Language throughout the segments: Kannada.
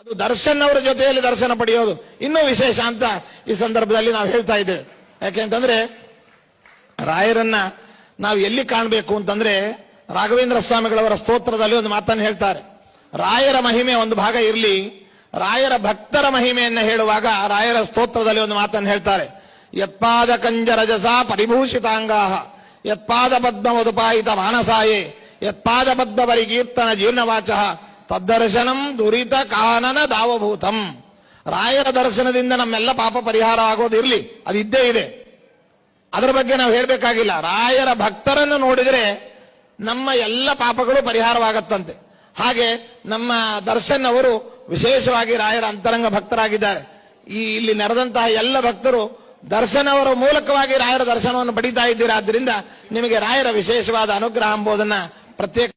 ಅದು ದರ್ಶನ್ ಅವರ ಜೊತೆಯಲ್ಲಿ ದರ್ಶನ ಪಡೆಯೋದು ಇನ್ನೂ ವಿಶೇಷ ಅಂತ ಈ ಸಂದರ್ಭದಲ್ಲಿ ನಾವು ಹೇಳ್ತಾ ಇದ್ದೇವೆ. ಯಾಕೆಂತಂದ್ರೆ ರಾಯರನ್ನ ನಾವು ಎಲ್ಲಿ ಕಾಣಬೇಕು ಅಂತಂದ್ರೆ ರಾಘವೇಂದ್ರ ಸ್ವಾಮಿಗಳವರ ಸ್ತೋತ್ರದಲ್ಲಿ ಒಂದು ಮಾತನ್ನು ಹೇಳ್ತಾರೆ. ರಾಯರ ಮಹಿಮೆ ಒಂದು ಭಾಗ ಇರಲಿ, ರಾಯರ ಭಕ್ತರ ಮಹಿಮೆಯನ್ನ ಹೇಳುವಾಗ ರಾಯರ ಸ್ತೋತ್ರದಲ್ಲಿ ಒಂದು ಮಾತನ್ನು ಹೇಳ್ತಾರೆ. ಯತ್ಪಾದ ಕಂಜರಜಸ ಪರಿಭೂಷಿತಾಂಗಾಹ ಯತ್ಪಾದ ಪದ್ಮ ಮಧುಪಾಯಿತ ಮಾನಸಾಯೇ ಯತ್ಪಾದ ಪದ್ಮ ಪರಿಕೀರ್ತನ ಜೀರ್ಣವಾಚ ತದ್ದರ್ಶನಂ ದುರಿತ ಕಾನನ ದಾವಭೂತಂ. ರಾಯರ ದರ್ಶನದಿಂದ ನಮ್ಮೆಲ್ಲ ಪಾಪ ಪರಿಹಾರ ಆಗೋದಿರ್ಲಿ, ಅದಿದ್ದೇ ಇದೆ, ಅದರ ಬಗ್ಗೆ ನಾವು ಹೇಳಬೇಕಾಗಿಲ್ಲ. ರಾಯರ ಭಕ್ತರನ್ನು ನೋಡಿದರೆ ನಮ್ಮ ಎಲ್ಲ ಪಾಪಗಳು ಪರಿಹಾರವಾಗತ್ತಂತೆ. ಹಾಗೆ ನಮ್ಮ ದರ್ಶನ್ ಅವರು ವಿಶೇಷವಾಗಿ ರಾಯರ ಅಂತರಂಗ ಭಕ್ತರಾಗಿದ್ದಾರೆ. ಇಲ್ಲಿ ನೆರೆದಂತಹ ಎಲ್ಲ ಭಕ್ತರು ದರ್ಶನ್ ಅವರ ಮೂಲಕವಾಗಿ ರಾಯರ ದರ್ಶನವನ್ನು ಪಡಿತಾ ಇದ್ದೀರಾ. ಆದ್ದರಿಂದ ನಿಮಗೆ ರಾಯರ ವಿಶೇಷವಾದ ಅನುಗ್ರಹ ಎಂಬುದನ್ನ ಪ್ರತ್ಯೇಕ,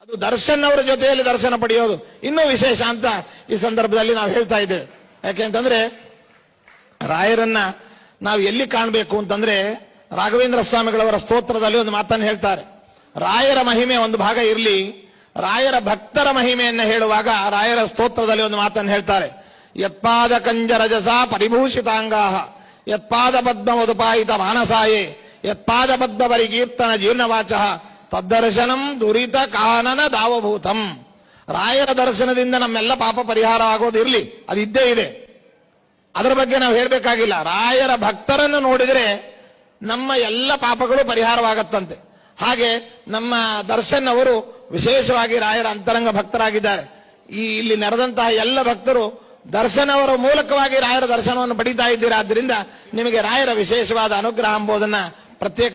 ಅದು ದರ್ಶನ್ ಅವರ ಜೊತೆಯಲ್ಲಿ ದರ್ಶನ ಪಡೆಯೋದು ಇನ್ನೂ ವಿಶೇಷ ಅಂತ ಈ ಸಂದರ್ಭದಲ್ಲಿ ನಾವು ಹೇಳ್ತಾ ಇದ್ದೇವೆ. ಯಾಕೆಂತಂದ್ರೆ ರಾಯರನ್ನ ನಾವು ಎಲ್ಲಿ ಕಾಣಬೇಕು ಅಂತಂದ್ರೆ ರಾಘವೇಂದ್ರ ಸ್ವಾಮಿಗಳವರ ಸ್ತೋತ್ರದಲ್ಲಿ ಒಂದು ಮಾತನ್ನು ಹೇಳ್ತಾರೆ. ರಾಯರ ಮಹಿಮೆ ಒಂದು ಭಾಗ ಇರಲಿ, ರಾಯರ ಭಕ್ತರ ಮಹಿಮೆಯನ್ನ ಹೇಳುವಾಗ ರಾಯರ ಸ್ತೋತ್ರದಲ್ಲಿ ಒಂದು ಮಾತನ್ನು ಹೇಳ್ತಾರೆ. ಯತ್ಪಾದ ಕಂಜರಜಸ ಪರಿಭೂಷಿತಾಂಗಾಹ ಯತ್ಪಾದ ಪದ್ಮ ಮಧುಪಾಯಿತ ಮಾನಸಾಯೇ ಯತ್ಪಾದ ಪದ್ಮ ಪರಿಕೀರ್ತನ ಜೀರ್ಣವಾಚ ತದ್ದರ್ಶನಂ ದುರಿತ ಕಾನನ ದಾವಭೂತಂ. ರಾಯರ ದರ್ಶನದಿಂದ ನಮ್ಮೆಲ್ಲ ಪಾಪ ಪರಿಹಾರ ಆಗೋದಿರ್ಲಿ, ಅದಿದ್ದೇ ಇದೆ, ಅದರ ಬಗ್ಗೆ ನಾವು ಹೇಳಬೇಕಾಗಿಲ್ಲ. ರಾಯರ ಭಕ್ತರನ್ನು ನೋಡಿದರೆ ನಮ್ಮ ಎಲ್ಲ ಪಾಪಗಳು ಪರಿಹಾರವಾಗತ್ತಂತೆ. ಹಾಗೆ ನಮ್ಮ ದರ್ಶನ್ ಅವರು ವಿಶೇಷವಾಗಿ ರಾಯರ ಅಂತರಂಗ ಭಕ್ತರಾಗಿದ್ದಾರೆ. ಇಲ್ಲಿ ನೆರೆದಂತಹ ಎಲ್ಲ ಭಕ್ತರು ದರ್ಶನ್ ಅವರ ಮೂಲಕವಾಗಿ ರಾಯರ ದರ್ಶನವನ್ನು ಪಡಿತಾ ಇದ್ದೀರಾ. ಆದ್ದರಿಂದ ನಿಮಗೆ ರಾಯರ ವಿಶೇಷವಾದ ಅನುಗ್ರಹ ಎಂಬುದನ್ನ ಪ್ರತ್ಯೇಕ